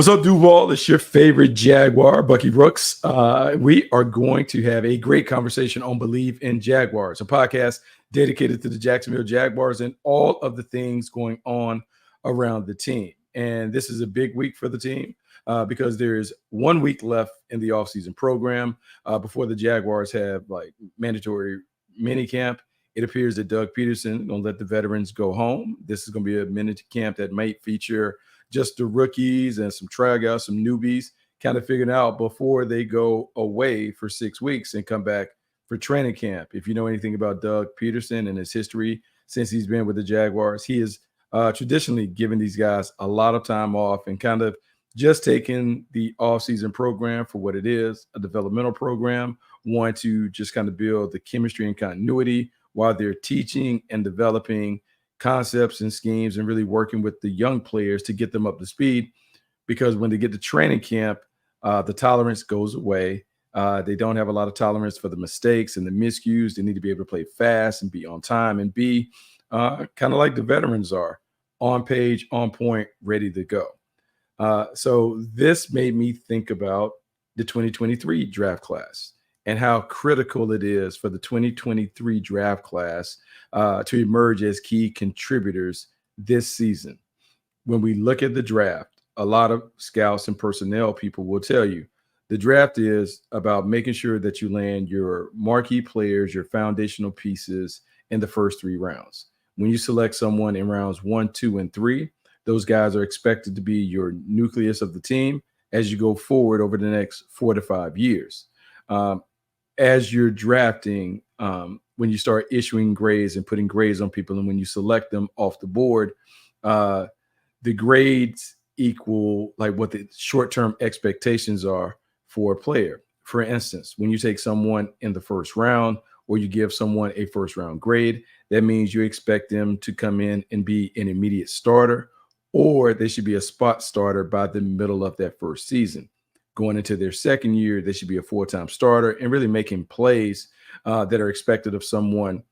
What's up, Duval? It's your favorite Jaguar, Bucky Brooks. We are going to have a great conversation on Believe in Jaguars, a podcast dedicated to the Jacksonville Jaguars and all of the things going on around the team. And this is a big week for the team because there is 1 week left in the offseason program before the Jaguars have like mandatory mini camp. It appears that Doug Peterson is going to let the veterans go home. This is going to be a mini camp that might feature just the rookies and some tryouts, some newbies, kind of figuring out before they go away for 6 weeks and come back for training camp. If you know anything about Doug Peterson and his history since he's been with the Jaguars, he has traditionally given these guys a lot of time off and kind of just taking the offseason program for what it is, a developmental program, one to just kind of build the chemistry and continuity while they're teaching and developing concepts and schemes and really working with the young players to get them up to speed, because when they get to training camp, the tolerance goes away. They don't have a lot of tolerance for the mistakes and the miscues. They need to be able to play fast and be on time and be kind of like the veterans are, on page, on point, ready to go. So this made me think about the 2023 draft class and how critical it is for the 2023 draft class to emerge as key contributors this season. When we look at the draft, a lot of scouts and personnel people will tell you the draft is about making sure that you land your marquee players, your foundational pieces in the first 3 rounds. When you select someone in rounds 1, 2, and 3, those guys are expected to be your nucleus of the team as you go forward over the next 4 to 5 years. As you're drafting, when you start issuing grades and putting grades on people, and when you select them off the board, the grades equal like what the short-term expectations are for a player. For instance, when you take someone in the first round or you give someone a first-round grade, that means you expect them to come in and be an immediate starter, or they should be a spot starter by the middle of that first season. Going into their second year, they should be a full-time starter and really making plays that are expected of someone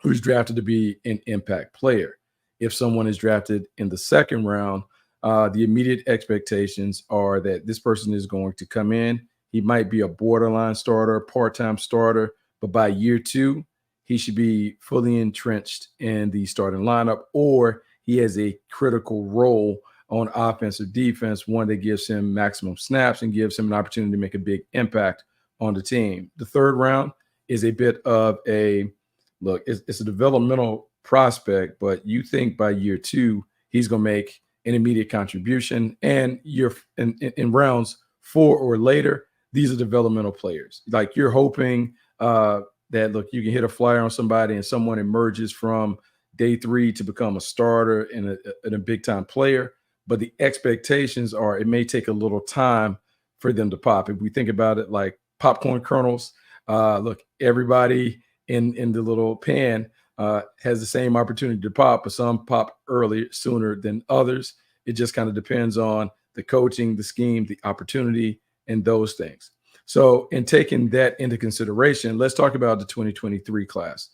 who's drafted to be an impact player. If someone is drafted in the second round, the immediate expectations are that this person is going to come in. He might be a borderline starter, part-time starter, but by year 2, he should be fully entrenched in the starting lineup, or he has a critical role on offense or defense, one that gives him maximum snaps and gives him an opportunity to make a big impact on the team. The third round is a bit of a look. It's a developmental prospect, but you think by year 2 he's going to make an immediate contribution. And you're in rounds 4 or later, these are developmental players. Like you're hoping that look, you can hit a flyer on somebody and someone emerges from day 3 to become a starter and a big time player. But the expectations are it may take a little time for them to pop. If we think about it like popcorn kernels, look, everybody in the little pan has the same opportunity to pop, but some pop earlier, sooner than others. It just kind of depends on the coaching, the scheme, the opportunity, and those things. So in taking that into consideration, let's talk about the 2023 class.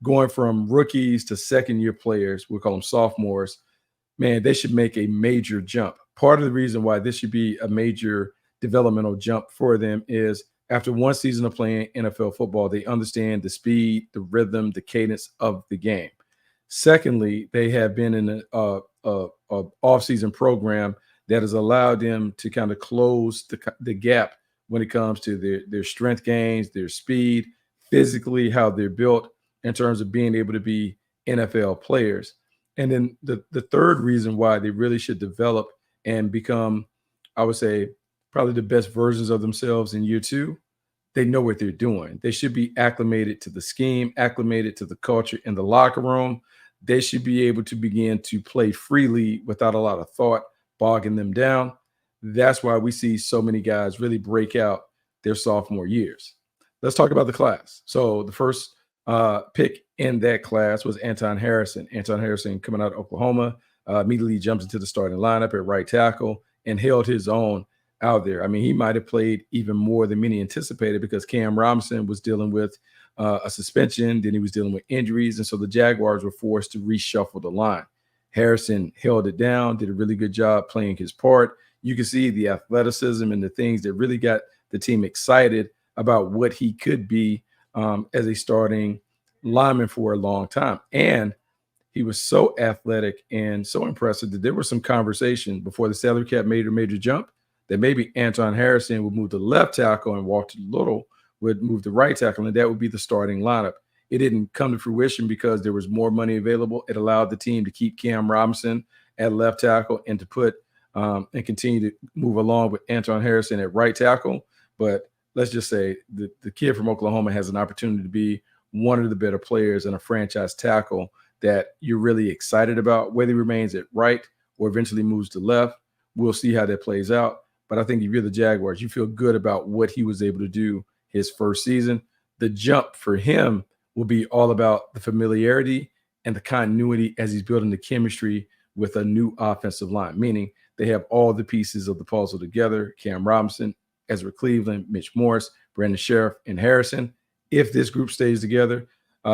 Going from rookies to second-year players, we'll call them sophomores, man, they should make a major jump. Part of the reason why this should be a major developmental jump for them is after 1 season of playing NFL football, they understand the speed, the rhythm, the cadence of the game. Secondly, they have been in a off-season program that has allowed them to kind of close the gap when it comes to their strength gains, their speed, physically, how they're built in terms of being able to be NFL players. And then the third reason why they really should develop and become, I would say, probably the best versions of themselves in year 2, they know what they're doing. They should be acclimated to the scheme, acclimated to the culture in the locker room. They should be able to begin to play freely without a lot of thought bogging them down. That's why we see so many guys really break out their sophomore years. Let's talk about the class. So the first pick in that class was Anton Harrison. Anton Harrison, coming out of Oklahoma, immediately jumps into the starting lineup at right tackle and held his own out there. I mean, he might have played even more than many anticipated because Cam Robinson was dealing with a suspension, then he was dealing with injuries, and so the Jaguars were forced to reshuffle the line. Harrison held it down, did a really good job playing his part. You can see the athleticism and the things that really got the team excited about what he could be as a starting lineman for a long time. And he was so athletic and so impressive that there was some conversation before the salary cap made a major jump that maybe Anton Harrison would move to left tackle and Walter Little would move to right tackle, and that would be the starting lineup. It didn't come to fruition because there was more money available. It allowed the team to keep Cam Robinson at left tackle and to put and continue to move along with Anton Harrison at right tackle. But let's just say the kid from Oklahoma has an opportunity to be one of the better players and a franchise tackle that you're really excited about. Whether he remains at right or eventually moves to left, we'll see how that plays out. But I think if you're the Jaguars, you feel good about what he was able to do his first season. The jump for him will be all about the familiarity and the continuity as he's building the chemistry with a new offensive line, meaning they have all the pieces of the puzzle together. Cam Robinson, Ezra Cleveland, Mitch Morse, Brandon Sheriff, and Harrison. If this group stays together,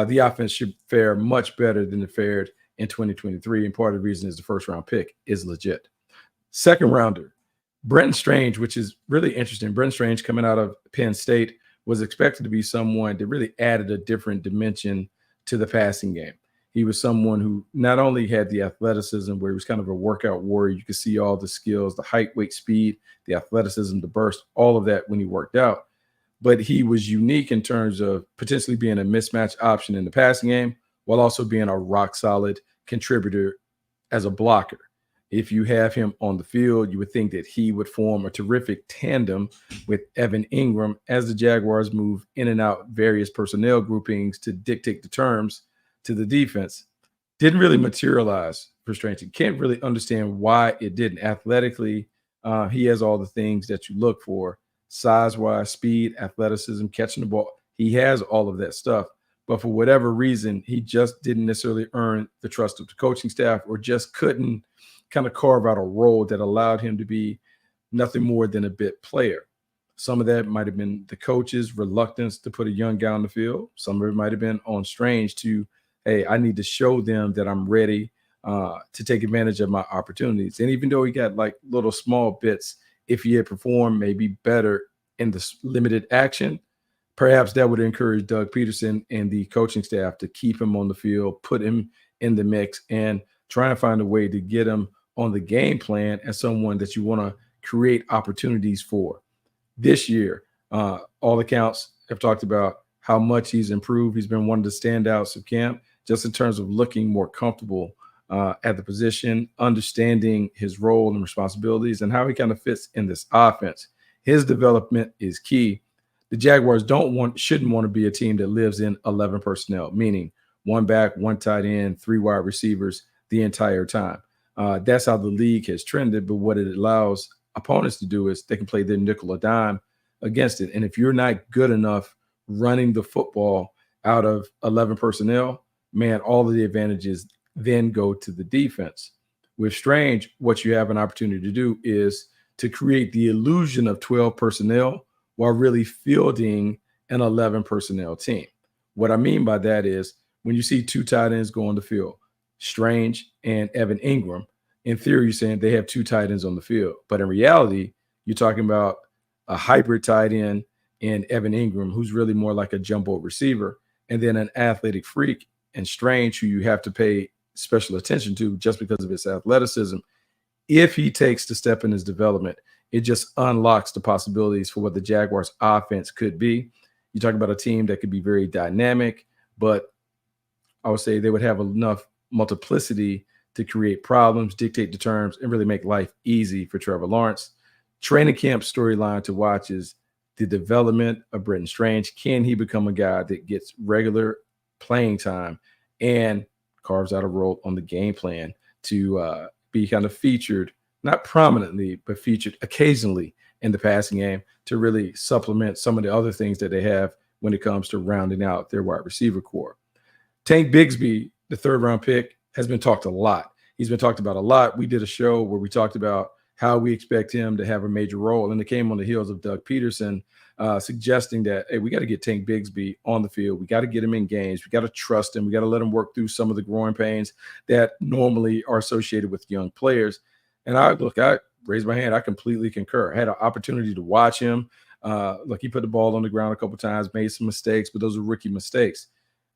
the offense should fare much better than it fared in 2023. And part of the reason is the first round pick is legit. Second rounder, Brenton Strange, which is really interesting. Brenton Strange, coming out of Penn State, was expected to be someone that really added a different dimension to the passing game. He was someone who not only had the athleticism, where he was kind of a workout warrior. You could see all the skills, the height, weight, speed, the athleticism, the burst, all of that when he worked out. But he was unique in terms of potentially being a mismatch option in the passing game while also being a rock-solid contributor as a blocker. If you have him on the field, you would think that he would form a terrific tandem with Evan Ingram as the Jaguars move in and out various personnel groupings to dictate the terms to the defense. Didn't really materialize for Strange. You can't really understand why it didn't. Athletically, he has all the things that you look for, size-wise, speed, athleticism, catching the ball. He has all of that stuff. But for whatever reason, he just didn't necessarily earn the trust of the coaching staff or just couldn't kind of carve out a role that allowed him to be nothing more than a bit player. Some of that might have been the coach's reluctance to put a young guy on the field. Some of it might have been on Strange to, hey, I need to show them that I'm ready to take advantage of my opportunities. And even though he got like little small bits, if he had performed maybe better in the limited action, perhaps that would encourage Doug Peterson and the coaching staff to keep him on the field, put him in the mix, and try and find a way to get him on the game plan as someone that you want to create opportunities for. This year, all accounts have talked about how much he's improved. He's been one of the standouts of camp, just in terms of looking more comfortable at the position, understanding his role and responsibilities, and how he kind of fits in this offense. His development is key. The Jaguars shouldn't want to be a team that lives in 11 personnel, meaning one back, one tight end, 3 wide receivers the entire time. That's how the league has trended, but what it allows opponents to do is they can play their nickel or dime against it. And if you're not good enough running the football out of 11 personnel, man, all of the advantages then go to the defense. With Strange, what you have an opportunity to do is to create the illusion of 12 personnel while really fielding an 11 personnel team. What I mean by that is when you see 2 tight ends go on the field, Strange and Evan Ingram, in theory, you're saying they have 2 tight ends on the field. But in reality, you're talking about a hybrid tight end in Evan Ingram, who's really more like a jumbo receiver, and then an athletic freak and Strange, who you have to pay special attention to just because of his athleticism. If he takes the step in his development, it just unlocks the possibilities for what the Jaguars offense could be. You talk about a team that could be very dynamic, but I would say they would have enough multiplicity to create problems, dictate the terms, and really make life easy for Trevor Lawrence. Training camp storyline to watch is the development of Brenton Strange. Can he become a guy that gets regular playing time and carves out a role on the game plan to be kind of featured, not prominently, but featured occasionally in the passing game to really supplement some of the other things that they have when it comes to rounding out their wide receiver core. Tank Bigsby, the 3rd round pick, has been talked a lot. He's been talked about a lot. We did a show where we talked about how we expect him to have a major role. And it came on the heels of Doug Peterson suggesting that, hey, we got to get Tank Bigsby on the field. We got to get him in games. We got to trust him. We got to let him work through some of the growing pains that normally are associated with young players. And I raised my hand. I completely concur. I had an opportunity to watch him. Look, he put the ball on the ground a couple times, made some mistakes, but those are rookie mistakes.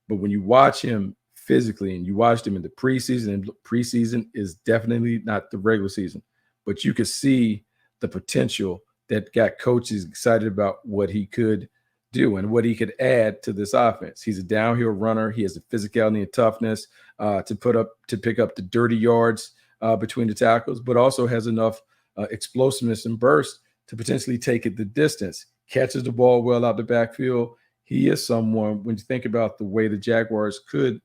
But when you watch him physically and you watched him in the preseason, and preseason is definitely not the regular season, but you could see the potential that got coaches excited about what he could do and what he could add to this offense. He's a downhill runner. He has the physicality and toughness to pick up the dirty yards between the tackles, but also has enough explosiveness and burst to potentially take it the distance. Catches the ball well out the backfield. He is someone, when you think about the way the Jaguars could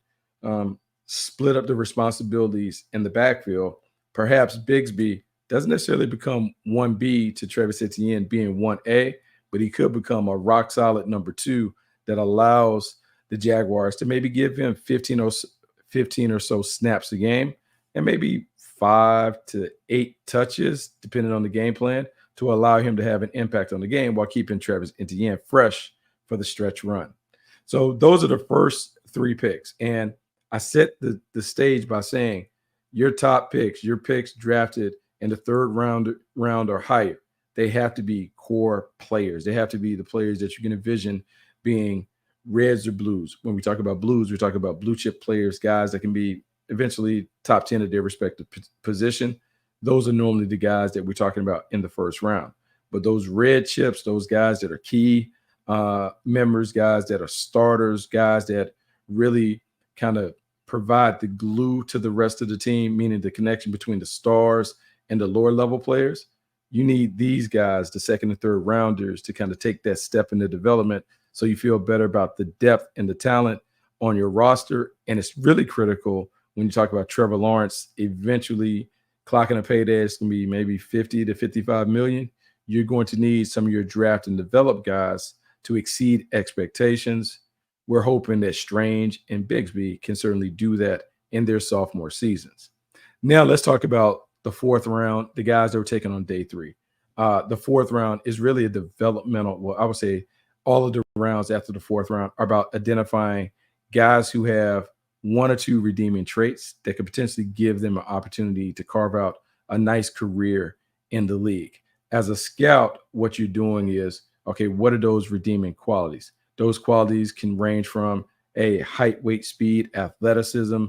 split up the responsibilities in the backfield, perhaps Bigsby doesn't necessarily become 1B to Travis Etienne being 1A, but he could become a rock solid number 2 that allows the Jaguars to maybe give him 15 or so snaps a game and maybe 5 to 8 touches, depending on the game plan, to allow him to have an impact on the game while keeping Travis Etienne fresh for the stretch run. So those are the first 3 picks. And I set the stage by saying your top picks, your picks drafted in the 3rd round or higher, they have to be core players. They have to be the players that you can envision being reds or blues. When we talk about blues, we're talking about blue chip players, guys that can be eventually top 10 at their respective position. Those are normally the guys that we're talking about in the 1st round. But those red chips, those guys that are key members, guys that are starters, guys that really kind of provide the glue to the rest of the team, meaning the connection between the stars and the lower level players. You need these guys, the 2nd and 3rd rounders, to kind of take that step in the development so you feel better about the depth and the talent on your roster. And it's really critical when you talk about Trevor Lawrence eventually clocking a payday. It's going to be maybe 50 to 55 million. You're going to need some of your draft and develop guys to exceed expectations. We're hoping that Strange and Bigsby can certainly do that in their sophomore seasons. Now let's talk about the 4th round, the guys that were taken on day 3. The 4th round is really a developmental, well, I would say all of the rounds after the 4th round are about identifying guys who have 1 or 2 redeeming traits that could potentially give them an opportunity to carve out a nice career in the league. As a scout, what you're doing is, okay, what are those redeeming qualities? Those qualities can range from a height, weight, speed, athleticism.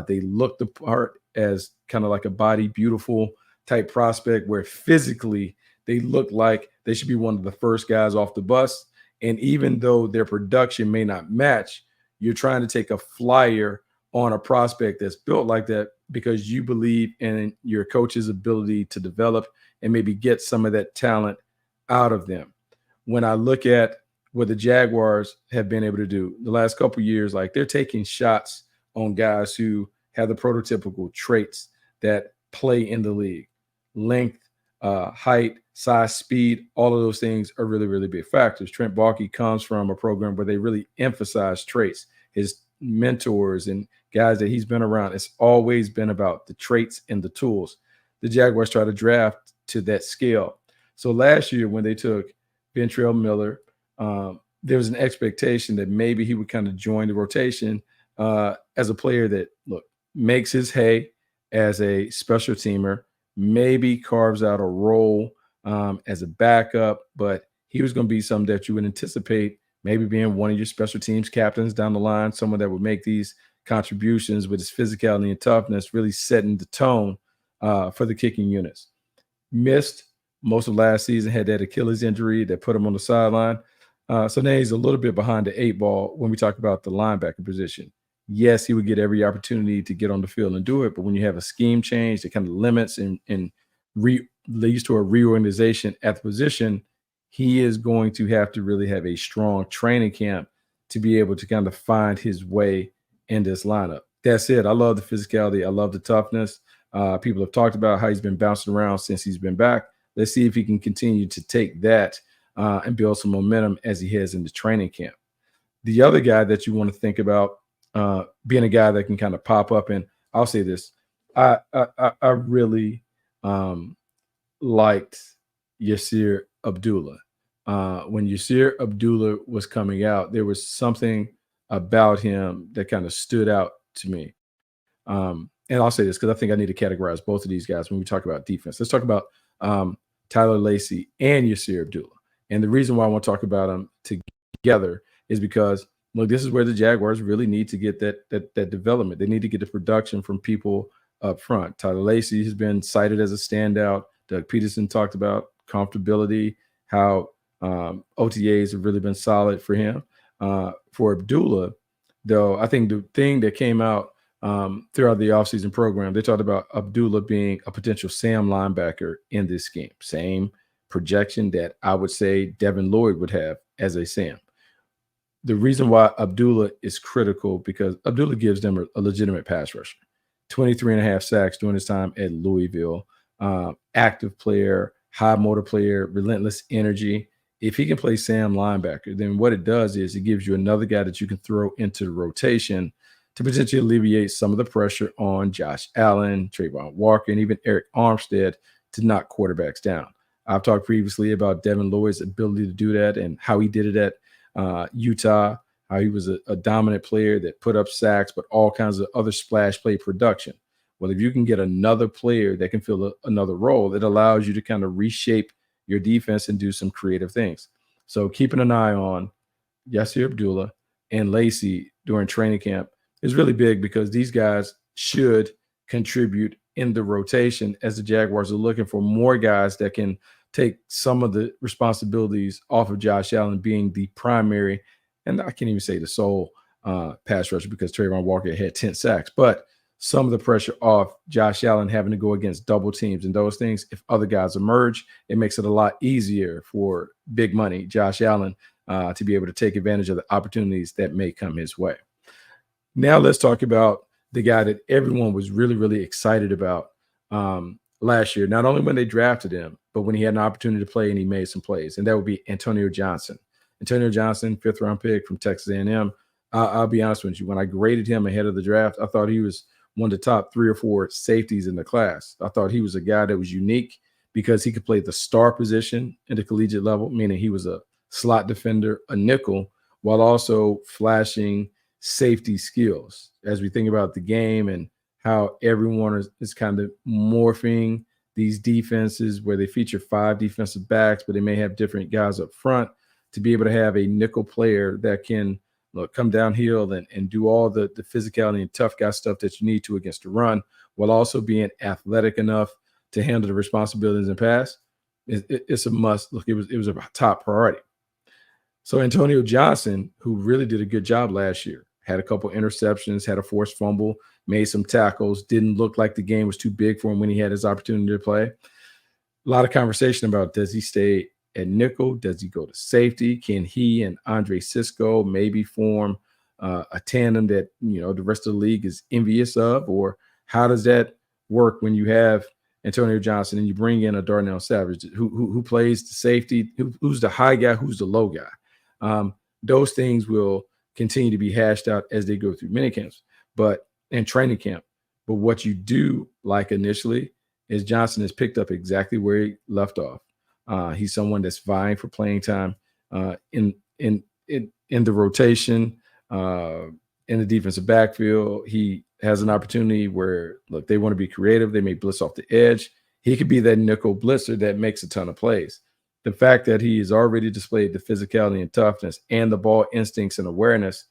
They look the part as kind of like a body beautiful type prospect where physically they look like they should be one of the first guys off the bus. And even though their production may not match, you're trying to take a flyer on a prospect that's built like that because you believe in your coach's ability to develop and maybe get some of that talent out of them. When I look at what the Jaguars have been able to do the last couple of years, like they're taking shots on guys who have the prototypical traits that play in the league. Length, height, size, speed, all of those things are really, really big factors. Trent Baalke comes from a program where they really emphasize traits. His mentors and guys that he's been around, it's always been about the traits and the tools. The Jaguars try to draft to that scale. So last year when they took Ventrell Miller, there was an expectation that maybe he would kind of join the rotation as a player that, look, makes his hay as a special teamer, maybe carves out a role as a backup, but he was going to be something that you would anticipate maybe being one of your special teams captains down the line, someone that would make these contributions with his physicality and toughness, really setting the tone for the kicking units. Missed most of last season, had that Achilles injury that put him on the sideline. So now he's a little bit behind the 8 ball when we talk about the linebacker position. Yes, he would get every opportunity to get on the field and do it, but when you have a scheme change that kind of limits and leads to a reorganization at the position, he is going to have to really have a strong training camp to be able to kind of find his way in this lineup. That's it. I love the physicality. I love the toughness. People have talked about how he's been bouncing around since he's been back. Let's see if he can continue to take that and build some momentum as he heads into training camp. The other guy that you want to think about being a guy that can kind of pop up, and I'll say this, I really liked Yasir Abdullah. When Yasir Abdullah was coming out, there was something about him that kind of stood out to me. And I'll say this because I think I need to categorize both of these guys when we talk about defense. Let's talk about Tyler Lacey and Yasir Abdullah. And the reason why I want to talk about them together is because look, this is where the Jaguars really need to get that development. They need to get the production from people up front. Tyler Lacey has been cited as a standout. Doug Peterson talked about comfortability, how OTAs have really been solid for him. For Abdullah, though, I think the thing that came out throughout the offseason program, they talked about Abdullah being a potential Sam linebacker in this scheme. Same projection that I would say Devin Lloyd would have as a Sam. The reason why Abdullah is critical because Abdullah gives them a legitimate pass rusher. 23 and a half sacks during his time at Louisville. Active player, high motor player, relentless energy. If he can play Sam linebacker, then what it does is it gives you another guy that you can throw into the rotation to potentially alleviate some of the pressure on Josh Allen, Trayvon Walker, and even Eric Armstead to knock quarterbacks down. I've talked previously about Devin Lloyd's ability to do that and how he did it at Utah, how he was a dominant player that put up sacks, but all kinds of other splash play production. Well, if you can get another player that can fill another role, it allows you to kind of reshape your defense and do some creative things. So keeping an eye on Yasir Abdullah and Lacey during training camp is really big because these guys should contribute in the rotation as the Jaguars are looking for more guys that can take some of the responsibilities off of Josh Allen being the primary, and I can't even say the sole pass rusher because Trayvon Walker had 10 sacks, but some of the pressure off Josh Allen having to go against double teams and those things. If other guys emerge, it makes it a lot easier for big money Josh Allen to be able to take advantage of the opportunities that may come his way. Now let's talk about the guy that everyone was really, really excited about last year, not only when they drafted him, but when he had an opportunity to play and he made some plays, and that would be Antonio Johnson. Antonio Johnson, 5th-round pick from Texas A&M. I'll be honest with you. When I graded him ahead of the draft, I thought he was one of the top 3 or 4 safeties in the class. I thought he was a guy that was unique because he could play the star position at the collegiate level, meaning he was a slot defender, a nickel, while also flashing safety skills. As we think about the game and how everyone is kind of morphing these defenses where they feature 5 defensive backs, but they may have different guys up front, to be able to have a nickel player that can come downhill and do all the physicality and tough guy stuff that you need to against the run, while also being athletic enough to handle the responsibilities and pass. It's a must. Look, it was a top priority. So Antonio Johnson, who really did a good job last year, had a couple interceptions, had a forced fumble, made some tackles, didn't look like the game was too big for him when he had his opportunity to play. A lot of conversation about, does he stay at nickel? Does he go to safety? Can he and Andre Cisco maybe form a tandem that, the rest of the league is envious of? Or how does that work when you have Antonio Johnson and you bring in a Darnell Savage who plays the safety, who's the high guy, who's the low guy? Those things will continue to be hashed out as they go through minicamps, and training camp. But what you do like initially is Johnson has picked up exactly where he left off. He's someone that's vying for playing time in the rotation, in the defensive backfield. He has an opportunity where, look, they want to be creative. They may blitz off the edge. He could be that nickel blitzer that makes a ton of plays. The fact that he has already displayed the physicality and toughness and the ball instincts and awareness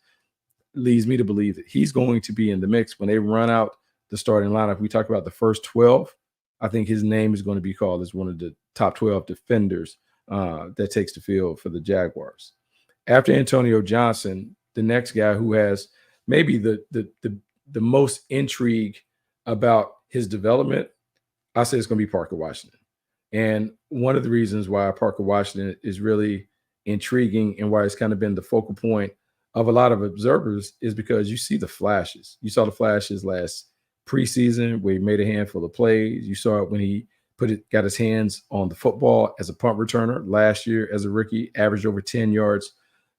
leads me to believe that he's going to be in the mix when they run out the starting lineup. We talk about the first 12. I think his name is going to be called as one of the top 12 defenders that takes the field for the Jaguars. After Antonio Johnson, the next guy who has maybe the most intrigue about his development, I say it's going to be Parker Washington. And one of the reasons why Parker Washington is really intriguing and why it's kind of been the focal point of a lot of observers is because you see the flashes. You saw the flashes last preseason where he made a handful of plays. You saw it when he got his hands on the football as a punt returner last year as a rookie, averaged over 10 yards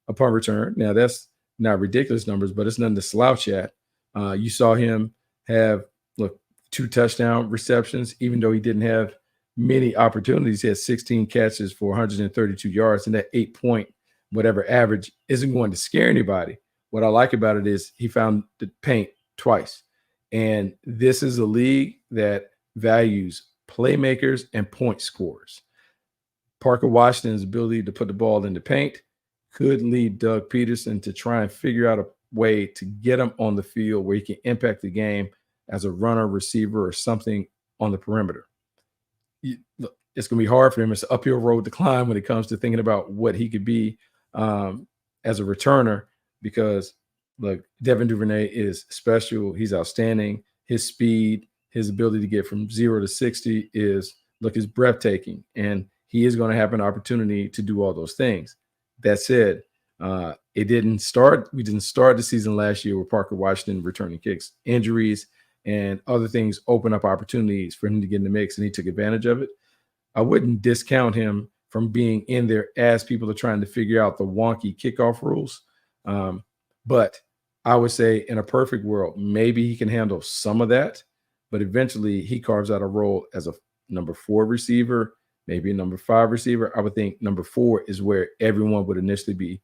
a punt return. Now, that's not ridiculous numbers, but it's nothing to slouch at. You saw him have, 2 touchdown receptions, even though he didn't have many opportunities. He had 16 catches for 132 yards, and that 8-point whatever average isn't going to scare anybody. What I like about it is he found the paint twice. And this is a league that values playmakers and point scorers. Parker Washington's ability to put the ball in the paint could lead Doug Peterson to try and figure out a way to get him on the field where he can impact the game as a runner, receiver, or something on the perimeter. Look, it's going to be hard for him. It's an uphill road to climb when it comes to thinking about what he could be as a returner, because look, Devin Duvernay is special. He's outstanding. His speed, his ability to get from 0 to 60 is breathtaking. And he is going to have an opportunity to do all those things. That said, we didn't start the season last year with Parker Washington returning kicks. Injuries and other things open up opportunities for him to get in the mix, and he took advantage of it. I wouldn't discount him from being in there as people are trying to figure out the wonky kickoff rules. But I would say in a perfect world, maybe he can handle some of that, but eventually he carves out a role as a number 4 receiver, maybe a number 5 receiver. I would think number 4 is where everyone would initially be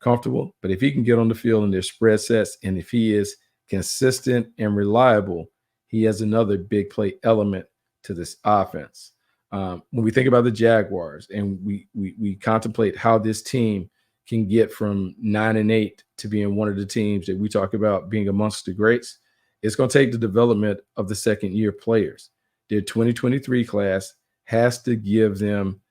comfortable. But if he can get on the field in their spread sets, and if he is consistent and reliable, he has another big play element to this offense. When we think about the Jaguars and we contemplate how this team can get from 9-8 to being one of the teams that we talk about being amongst the greats, it's going to take the development of the second-year players. Their 2023 class has to give them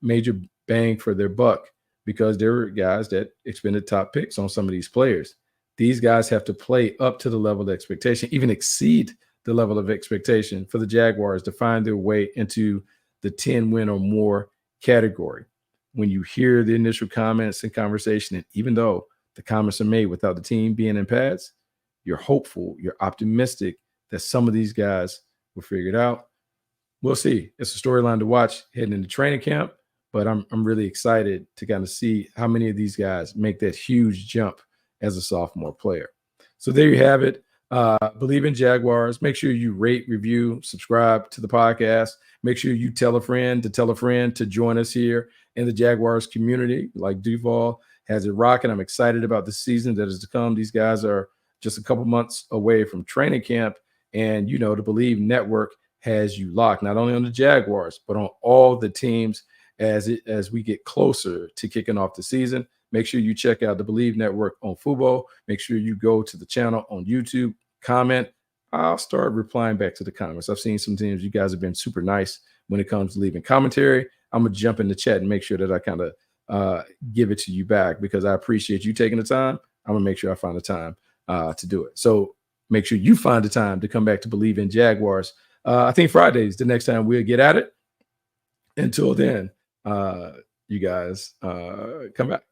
major bang for their buck, because there were guys that expended top picks on some of these players. These guys have to play up to the level of expectation, even exceed the level of expectation for the Jaguars to find their way into the 10-win or more category. When you hear the initial comments and conversation, and even though the comments are made without the team being in pads, you're hopeful, you're optimistic that some of these guys will figure it out. We'll see. It's a storyline to watch heading into training camp, but I'm really excited to kind of see how many of these guys make that huge jump as a sophomore player. So there you have it. Believe in Jaguars. Make sure you rate, review, subscribe to the podcast. Make sure you tell a friend to join us here in the Jaguars community. Like Duval has it rocking. I'm excited about the season that is to come. These guys are just a couple months away from training camp, and the Believe Network has you locked not only on the Jaguars but on all the teams as we get closer to kicking off the season. Make sure you check out the Believe Network on Fubo. Make sure you go to the channel on YouTube, comment. I'll start replying back to the comments. I've seen some teams, you guys have been super nice when it comes to leaving commentary. I'm going to jump in the chat and make sure that I kind of give it to you back, because I appreciate you taking the time. I'm going to make sure I find the time to do it. So make sure you find the time to come back to Believe in Jaguars. I think Friday is the next time we'll get at it. Until then, you guys come back.